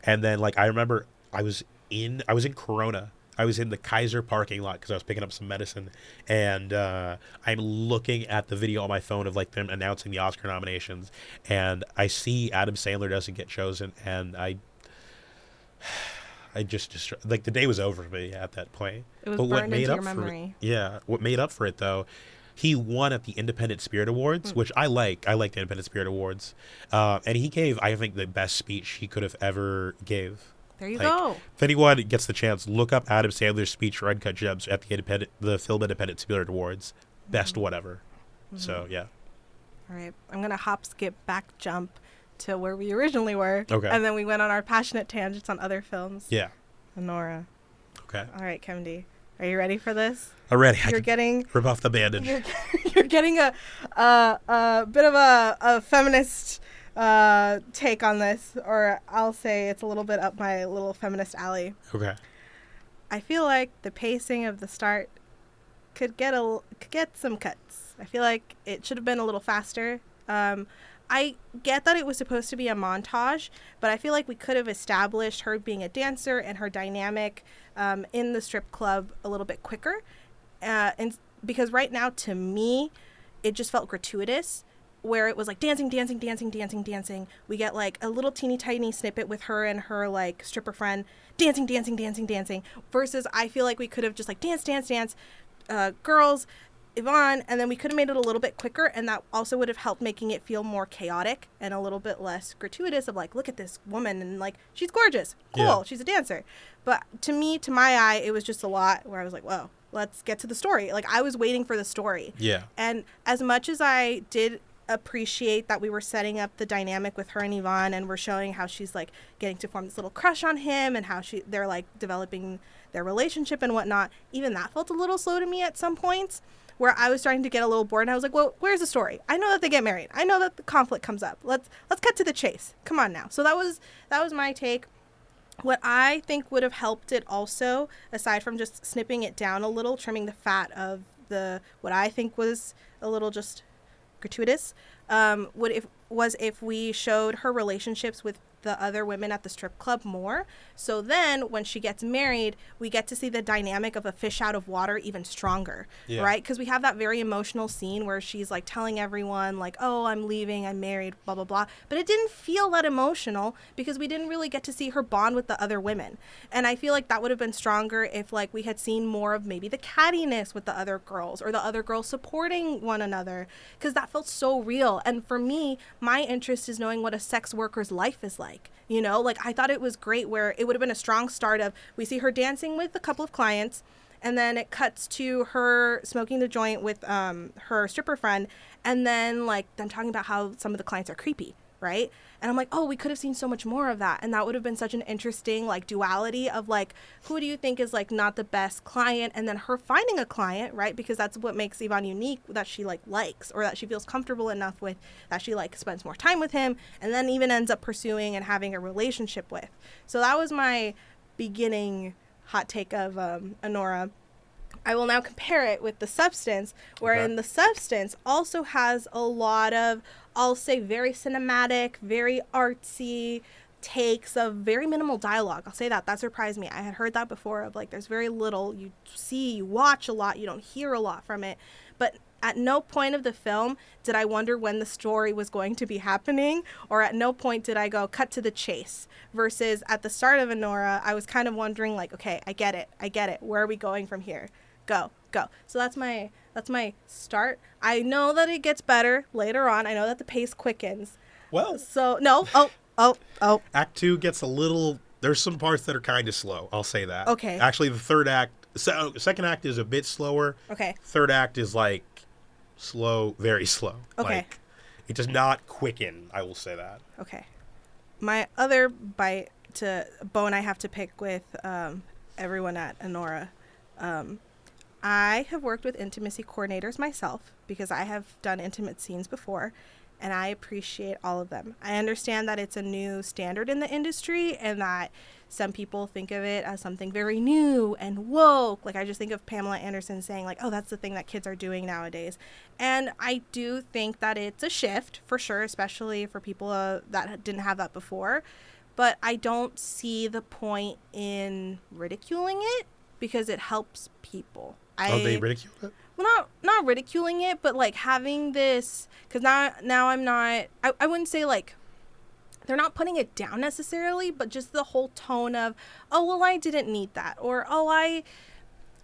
And then like I remember I was in Corona. I was in the Kaiser parking lot because I was picking up some medicine, and I'm looking at the video on my phone of like them announcing the Oscar nominations, and I see Adam Sandler doesn't get chosen, and I just like the day was over for me at that point. It was burned into your memory. What made up for it though, he won at the Independent Spirit Awards, which I like. I like the Independent Spirit Awards, and he gave I think the best speech he could have ever gave. There you go. If anyone gets the chance, look up Adam Sandler's speech for Uncut Gems at the Film Independent Spirit Awards. Best whatever. So, yeah. All right. I'm going to hop, skip, back, jump to where we originally were. Okay. And then we went on our passionate tangents on other films. Yeah. Anora. Okay. All right, Kemdy. Are you ready for this? I'm ready. You're getting... Rip off the bandage. You're getting a bit of a feminist... take on this, or I'll say it's a little bit up my little feminist alley. Okay. I feel like the pacing of the start could get some cuts. I feel like it should have been a little faster. I get that it was supposed to be a montage, but I feel like we could have established her being a dancer and her dynamic in the strip club a little bit quicker. And because right now, to me, it just felt gratuitous, where it was like dancing, dancing, dancing, dancing, dancing. We get like a little teeny tiny snippet with her and her like stripper friend dancing, dancing, dancing, dancing, versus I feel like we could have just like dance, dance, dance, girls, Yvonne, and then we could have made it a little bit quicker, and that also would have helped making it feel more chaotic and a little bit less gratuitous of like, look at this woman and like, she's gorgeous, cool, yeah. She's a dancer. But to me, to my eye, it was just a lot where I was like, whoa, let's get to the story. Like, I was waiting for the story. Yeah. And as much as I did appreciate that we were setting up the dynamic with her and Yvonne, and we're showing how she's like getting to form this little crush on him and how they're like developing their relationship and whatnot, even that felt a little slow to me at some points, where I was starting to get a little bored, and I was like, well, where's the story? I know that they get married. I know that the conflict comes up. Let's cut to the chase. Come on now. So that was my take. What I think would have helped it also, aside from just snipping it down a little, trimming the fat of what I think was a little just gratuitous, was if we showed her relationships with the other women at the strip club more. So then when she gets married, we get to see the dynamic of a fish out of water even stronger, yeah. Right? Because we have that very emotional scene where she's like telling everyone like, oh, I'm leaving, I'm married, blah, blah, blah. But it didn't feel that emotional because we didn't really get to see her bond with the other women. And I feel like that would have been stronger if like we had seen more of maybe the cattiness with the other girls, or the other girls supporting one another, because that felt so real. And for me, my interest is knowing what a sex worker's life is like. You know, like I thought it was great where it would have been a strong start of, we see her dancing with a couple of clients, and then it cuts to her smoking the joint with her stripper friend, and then like them talking about how some of the clients are creepy, right? And I'm like, oh, we could have seen so much more of that. And that would have been such an interesting like duality of like, who do you think is like not the best client? And then her finding a client, right? Because that's what makes Yvonne unique, that she like likes, or that she feels comfortable enough with, that she like spends more time with him, and then even ends up pursuing and having a relationship with. So that was my beginning hot take of Anora. I will now compare it with The Substance, wherein The Substance also has a lot of, I'll say, very cinematic, very artsy takes of very minimal dialogue. I'll say that. That surprised me. I had heard that before of like, there's very little. You see, you watch a lot, you don't hear a lot from it. But at no point of the film did I wonder when the story was going to be happening, or at no point did I go cut to the chase. Versus at the start of Anora, I was kind of wondering like, okay, I get it. Where are we going from here? Go. So that's my start. I know that it gets better later on. I know that the pace quickens. Well. So no. Oh. Act 2 gets a little. There's some parts that are kind of slow. I'll say that. Okay. Actually, the third act. Second act is a bit slower. Okay. Third act is like slow, very slow. Okay. Like, it does not quicken. I will say that. Okay. My other bone I have to pick with everyone at Anora. I have worked with intimacy coordinators myself because I have done intimate scenes before, and I appreciate all of them. I understand that it's a new standard in the industry and that some people think of it as something very new and woke. Like, I just think of Pamela Anderson saying, like, oh, that's the thing that kids are doing nowadays. And I do think that it's a shift, for sure, especially for people that didn't have that before. But I don't see the point in ridiculing it because it helps people. They ridicule it? Well, not ridiculing it, but like having this, because now I'm not, I wouldn't say like, they're not putting it down necessarily, but just the whole tone of, oh, well, I didn't need that, or, oh,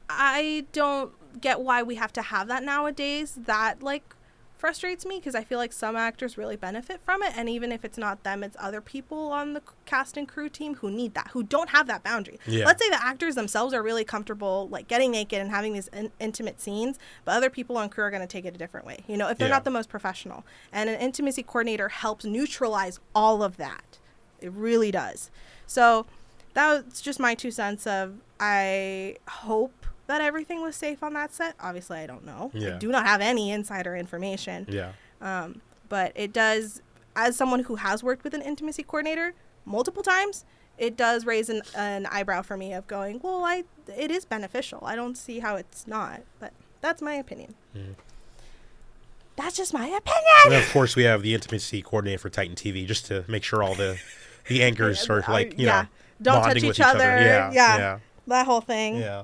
I don't get why we have to have that nowadays. That like frustrates me because I feel like some actors really benefit from it, and even if it's not them, it's other people on the cast and crew team who need that, who don't have that boundary. Yeah. Let's say the actors themselves are really comfortable like getting naked and having these intimate scenes, but other people on crew are going to take it a different way, you know, if they're not the most professional. And an intimacy coordinator helps neutralize all of that. It really does. So that was just my 2 cents of, I hope that everything was safe on that set. Obviously, I don't know. Yeah. I do not have any insider information. Yeah. But it does, as someone who has worked with an intimacy coordinator multiple times, it does raise an eyebrow for me of going, well, it is beneficial. I don't see how it's not. But that's my opinion. Mm. That's just my opinion. And of course, we have the intimacy coordinator for Titan TV just to make sure all the anchors are like, you know, don't touch each other. Yeah. That whole thing. Yeah.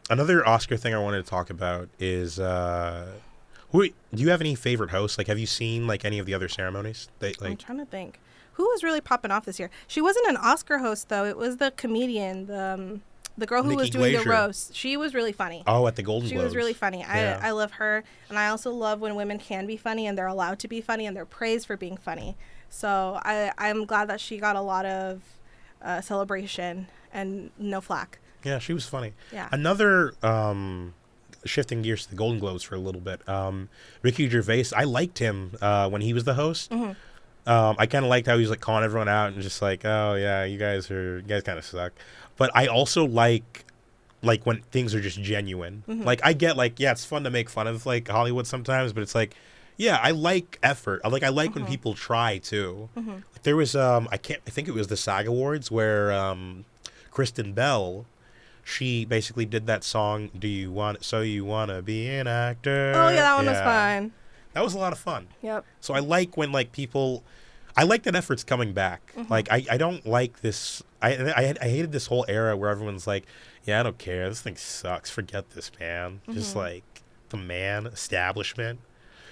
Another Oscar thing I wanted to talk about is do you have any favorite hosts? Like, have you seen like any of the other ceremonies? I'm trying to think. Who was really popping off this year? She wasn't an Oscar host though. It was the comedian, the girl who Nikki was doing Glaser. the roast. She was really funny. Oh, at the Golden She Globes. was really funny. Yeah. I love her, and I also love when women can be funny and they're allowed to be funny and they're praised for being funny. So I'm glad that she got a lot of celebration and no flack. Yeah, she was funny. Yeah. Another shifting gears to the Golden Globes for a little bit. Ricky Gervais, I liked him when he was the host. Mm-hmm. I kind of liked how he was like calling everyone out and just like, oh yeah, you guys kind of suck. But I also like when things are just genuine. Mm-hmm. Like I get like, yeah, it's fun to make fun of like Hollywood sometimes, but it's like, yeah, I like effort. I like Mm-hmm. when people try too. Mm-hmm. Like, there was I think it was the SAG Awards where Kristen Bell, she basically did that song, you want to be an actor? Oh yeah, that one was fun. That was a lot of fun. Yep. So I like when like people, I like that effort's coming back. Mm-hmm. Like I don't like this. I hated this whole era where everyone's like, yeah, I don't care. This thing sucks. Forget this, man. Just Mm-hmm. like the man establishment.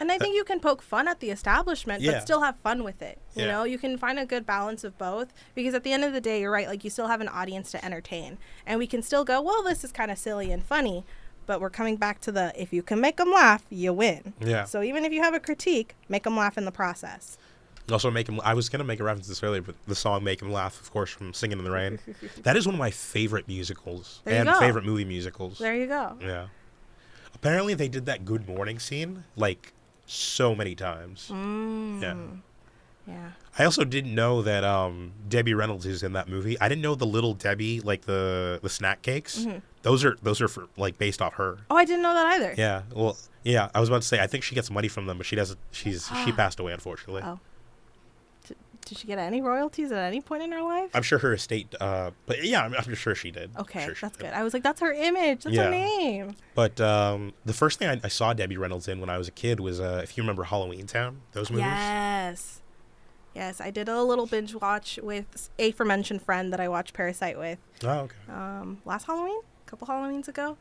And I think you can poke fun at the establishment, Yeah. but still have fun with it. You Yeah. know, you can find a good balance of both because at the end of the day, you're right. Like you still have an audience to entertain, and we can still go, well, this is kind of silly and funny, but we're coming back to the if you can make them laugh, you win. Yeah. So even if you have a critique, make them laugh in the process. Also make him. I was gonna make a reference to this earlier, but the song "Make Him Laugh," of course, from Singing in the Rain. That is one of my favorite musicals There you and go. favorite movie musicals. There you go. Yeah. Apparently, they did that "Good Morning" scene like so many times. Yeah. Yeah. I also didn't know that Debbie Reynolds is in that movie. I didn't know the Little Debbie, like the snack cakes. Mm-hmm. Those are for, like based off her. Oh, I didn't know that either. Yeah. Well, yeah. I was about to say I think she gets money from them, but she doesn't. She passed away unfortunately. Oh. Did she get any royalties at any point in her life? I'm sure her estate. But yeah, I'm sure she did. Okay, I'm sure she that's did. good. I was like, that's her image. That's Yeah. her name. But the first thing I saw Debbie Reynolds in when I was a kid was if you remember Halloweentown, those movies. Yes. Yes, I did a little binge watch with a aforementioned friend that I watched Parasite with Oh, okay. last Halloween, a couple Halloweens ago.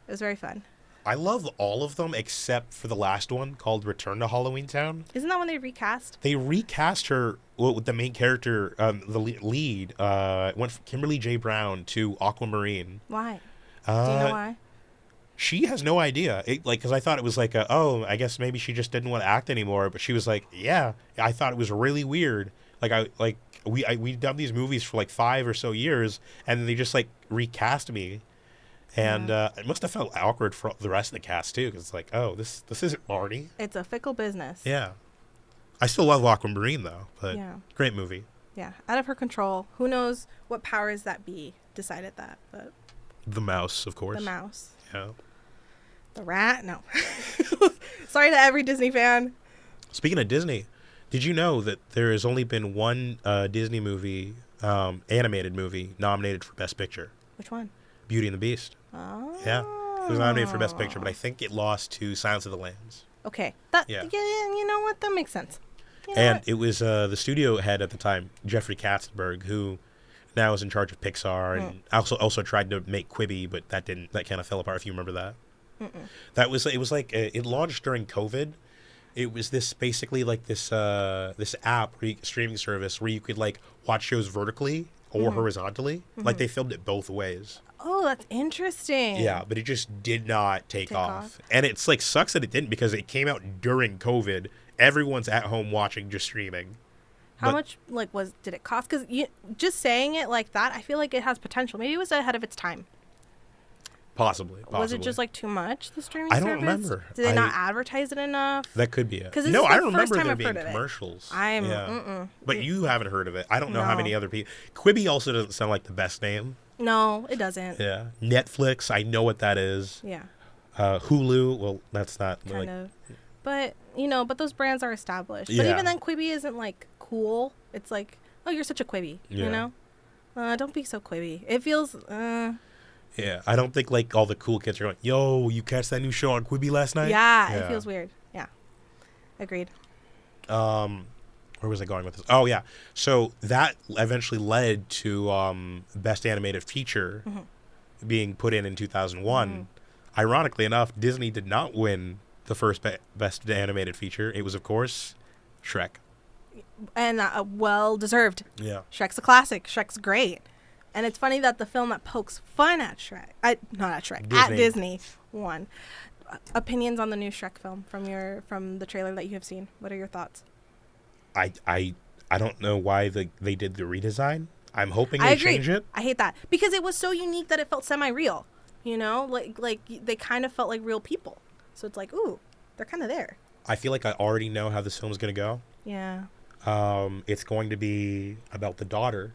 It was very fun. I love all of them except for the last one called Return to Halloweentown. Isn't that when they recast? They recast her with the main character, the lead. Went from Kimberly J. Brown to Aquamarine. Why? Do you know why? She has no idea. Because I thought it was like, I guess maybe she just didn't want to act anymore. But she was like, yeah, I thought it was really weird. We done these movies for like 5 or so years, and they just like recast me. And it must have felt awkward for the rest of the cast too, because it's like, oh, this isn't Marty. It's a fickle business. Yeah, I still love Aquamarine though, but Yeah. great movie. Yeah. Out of her control. Who knows what powers that be decided that, but The mouse, of course. the mouse. Yeah. The rat? No. Sorry to every Disney fan. Speaking of Disney, did you know that there has only been one Disney movie, animated movie, nominated for Best Picture? Which one? Beauty and the Beast. Oh. Yeah. It was nominated for Best Picture, but I think it lost to Silence of the Lambs. Okay. Yeah. You know what? That makes sense. You know And what? it was the studio head at the time, Jeffrey Katzenberg, who now is in charge of Pixar and also tried to make Quibi, but that kind of fell apart, if you remember that. It launched during COVID. It was basically like this app streaming service where you could like watch shows vertically or horizontally. Like they filmed it both ways. Oh, that's interesting. Yeah, but it just did not take Take off. off. And it's like sucks that it didn't because it came out during COVID. Everyone's at home watching, just streaming. How But- much did it cost? Because just saying it like that, I feel like it has potential. Maybe it was ahead of its time. Possibly. Was it just like too much? The streaming I don't service? remember. Did they not advertise it enough? That could be it. 'Cause this No, is I the don't first remember time there I've being heard of it. commercials. I'm But you haven't heard of it. I don't know how No. many other people. Quibi also doesn't sound like the best name. No, it doesn't. Yeah. Netflix, I know what that is. Yeah, Hulu, well, that's not kind of. But but those brands are established. But Yeah. even then, Quibi isn't like cool. It's like, oh, you're such a Quibi. Yeah. You know, don't be so Quibi. It feels. Yeah, I don't think like all the cool kids are going, yo, you catch that new show on Quibi last night? Yeah, it feels weird. Yeah, agreed. Where was I going with this? Oh, yeah. So that eventually led to Best Animated Feature. being put in 2001. Ironically enough, Disney did not win the first best animated feature. It was, of course, Shrek. And well deserved. Yeah. Shrek's a classic. Shrek's great. And it's funny that the film that pokes fun at Shrek, not at Shrek, at Disney won. Opinions on the new Shrek film from the trailer that you have seen? What are your thoughts? I don't know why they did the redesign. I'm hoping they change it. I hate that because it was so unique that it felt semi-real. You know, like they kind of felt like real people. So it's like, ooh, they're kind of there. I feel like I already know how this film's gonna go. Yeah. It's going to be about the daughter,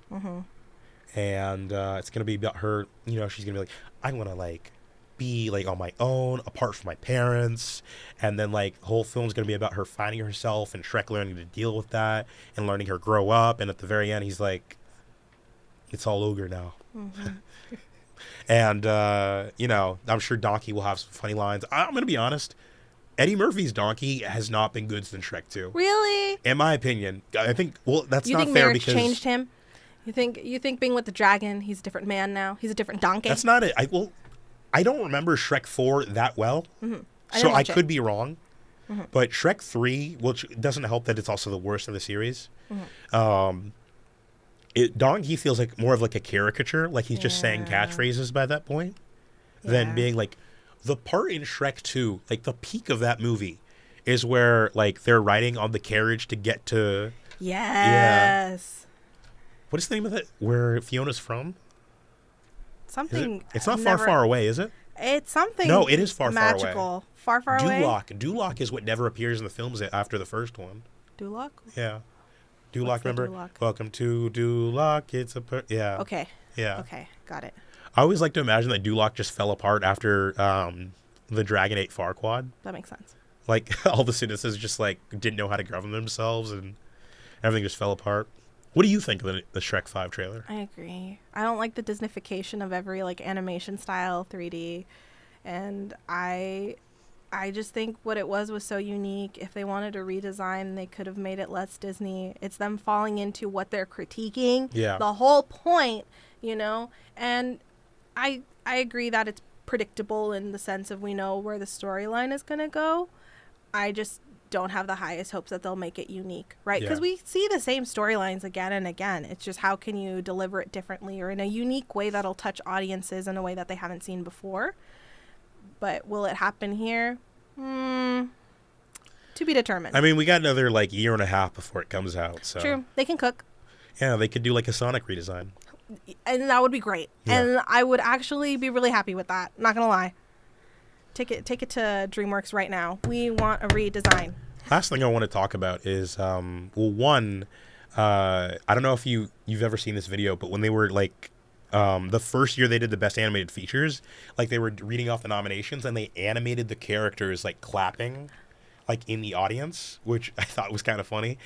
and it's gonna be about her. You know, she's gonna be like, I want to like be like on my own, apart from my parents, and then like the whole film's gonna be about her finding herself and Shrek learning to deal with that and learning her grow up. And at the very end, he's like, it's all ogre now. And you know, I'm sure Donkey will have some funny lines. I'm gonna be honest. Eddie Murphy's Donkey has not been good since Shrek 2. Really? In my opinion. I think, well, that's not fair marriage because... changed him? You think being with the dragon, he's a different man now? He's a different donkey? That's not it. I don't remember Shrek 4 that well. So I could be wrong. But Shrek 3, which doesn't help that it's also the worst of the series. Donkey feels like more of like a caricature. Like he's just saying catchphrases by that point. Than being like... The part in Shrek 2, like the peak of that movie, is where like they're riding on the carriage to get to. Yes. What is the name of it? Where Fiona's from? Something. It's not far away, is it? It's something. No, it is far magical. Far away. Far away. Duloc is what never appears in the films after the first one. Duloc? Yeah. Duloc, remember? Duloc? Welcome to Duloc. It's a yeah. Okay. Yeah. Okay, got it. I always like to imagine that Duloc just fell apart after the Dragon ate Farquaad. That makes sense. Like, all the citizens just, like, didn't know how to govern themselves, and everything just fell apart. What do you think of the Shrek 5 trailer? I agree. I don't like the Disneyfication of every, like, animation style 3D. And I just think what it was so unique. If they wanted to redesign, they could have made it less Disney. It's them falling into what they're critiquing. Yeah. The whole point, you know? And I agree that it's predictable in the sense of we know where the storyline is going to go. I just don't have the highest hopes that they'll make it unique, right? Because we see the same storylines again and again. It's just how can you deliver it differently or in a unique way that'll touch audiences in a way that they haven't seen before. But will it happen here? To be determined. I mean, we got another, like, year and a half before it comes out, so... True. They can cook. Yeah, they could do, like, a Sonic redesign. And that would be great. Yeah. And I would actually be really happy with that. Not going to lie. Take it to DreamWorks right now. We want a redesign. Last thing I want to talk about is, I don't know if you've ever seen this video, but when they were, like... the first year they did the best animated features, like they were reading off the nominations and they animated the characters like clapping like in the audience, which I thought was kind of funny.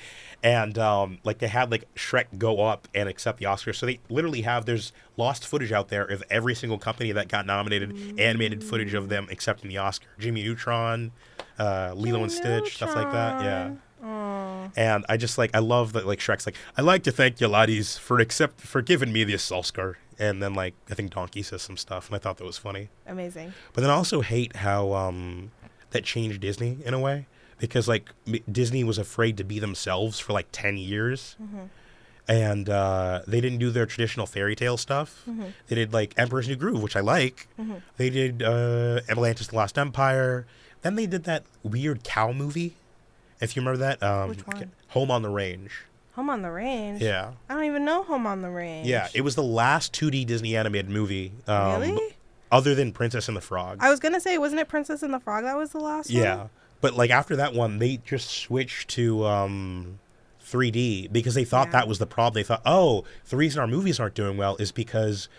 And like they had like Shrek go up and accept the Oscar. So they literally there's lost footage out there of every single company that got nominated, animated footage of them accepting the Oscar. Jimmy Neutron, Lilo and Stitch, stuff like that. Yeah. Aww. And I love that like Shrek's like, I'd like to thank you laddies for giving me this Oscar. And then like I think Donkey says some stuff and I thought that was funny. Amazing. But then I also hate how that changed Disney in a way because like Disney was afraid to be themselves for like 10 years. And they didn't do their traditional fairy tale stuff. They did like Emperor's New Groove, which I like. They did Atlantis the Lost Empire. Then they did that weird cow movie. If you remember that. Which one? Home on the Range. Home on the Range? Yeah. I don't even know Home on the Range. Yeah, it was the last 2D Disney animated movie. Really? Other than Princess and the Frog. I was going to say, wasn't it Princess and the Frog that was the last one? Yeah. But like after that one, they just switched to 3D because they thought that was the problem. They thought, oh, the reason our movies aren't doing well is because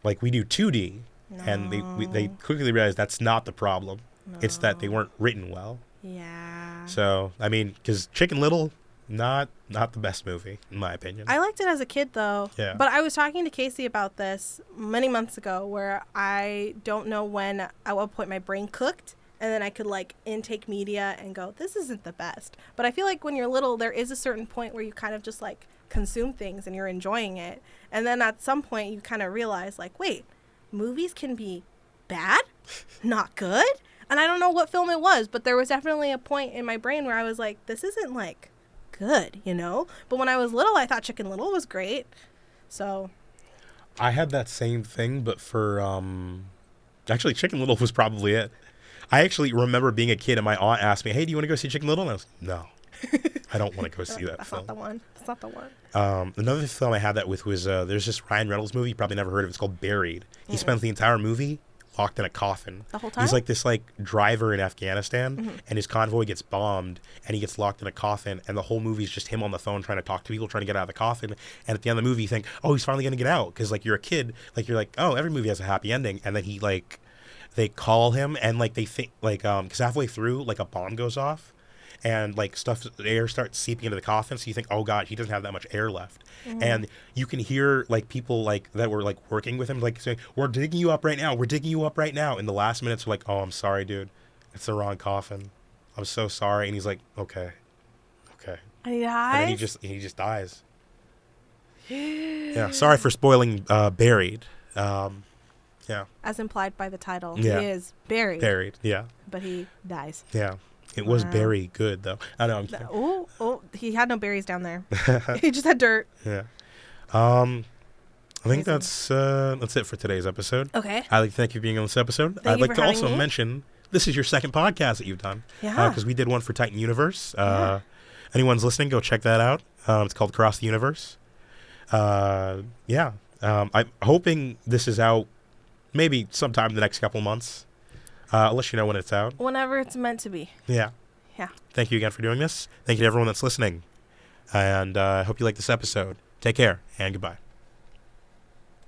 like we do 2D. No. And they quickly realized that's not the problem. No. It's that they weren't written well. Yeah. So, I mean, because Chicken Little... Not the best movie, in my opinion. I liked it as a kid, though. Yeah. But I was talking to Casey about this many months ago where I don't know when, at what point my brain cooked, and then I could, like, intake media and go, this isn't the best. But I feel like when you're little, there is a certain point where you kind of just, like, consume things and you're enjoying it. And then at some point, you kind of realize, like, wait, movies can be bad, not good. And I don't know what film it was, but there was definitely a point in my brain where I was like, this isn't like good, you know? But when I was little, I thought Chicken Little was great. So I had that same thing, but for actually Chicken Little was probably it. I actually remember being a kid and my aunt asked me, "Hey, do you want to go see Chicken Little?" And I was like, "No, I don't want to go see that that's film." not the one. That's not the one. Another film I had that with was there's this Ryan Reynolds movie you probably never heard of. It's called Buried. He spends the entire movie locked in a coffin. The whole time? He's like this driver in Afghanistan, and his convoy gets bombed, and he gets locked in a coffin, and the whole movie is just him on the phone trying to talk to people, trying to get out of the coffin. And at the end of the movie, you think, oh, he's finally gonna get out, because like you're a kid, like you're like, oh, every movie has a happy ending, and then he like, they call him, and like they think like because halfway through like a bomb goes off. And like air starts seeping into the coffin, so you think, oh god, he doesn't have that much air left. And you can hear like people like that were like working with him, like saying, "We're digging you up right now. We're digging you up right now." In the last minutes, we're like, "Oh, I'm sorry, dude. It's the wrong coffin. I'm so sorry." And he's like, "Okay." And he dies? And then he just dies. Yeah. Sorry for spoiling Buried. Yeah. As implied by the title, Yeah. he is buried. Buried. Yeah. But he dies. Yeah. It was very good though. I know. I'm kidding. Oh, he had no berries down there. He just had dirt. Yeah. I think that's it for today's episode. Okay. I'd like to thank you for being on this episode. Thank I'd you like for to having also me. mention this is your second podcast that you've done. Yeah. Because we did one for Titan Universe. Anyone's listening, go check that out. It's called Across the Universe. I'm hoping this is out maybe sometime in the next couple months. I'll let you know when it's out. Whenever it's meant to be. Yeah. Yeah. Thank you again for doing this. Thank you to everyone that's listening. And I hope you like this episode. Take care and goodbye.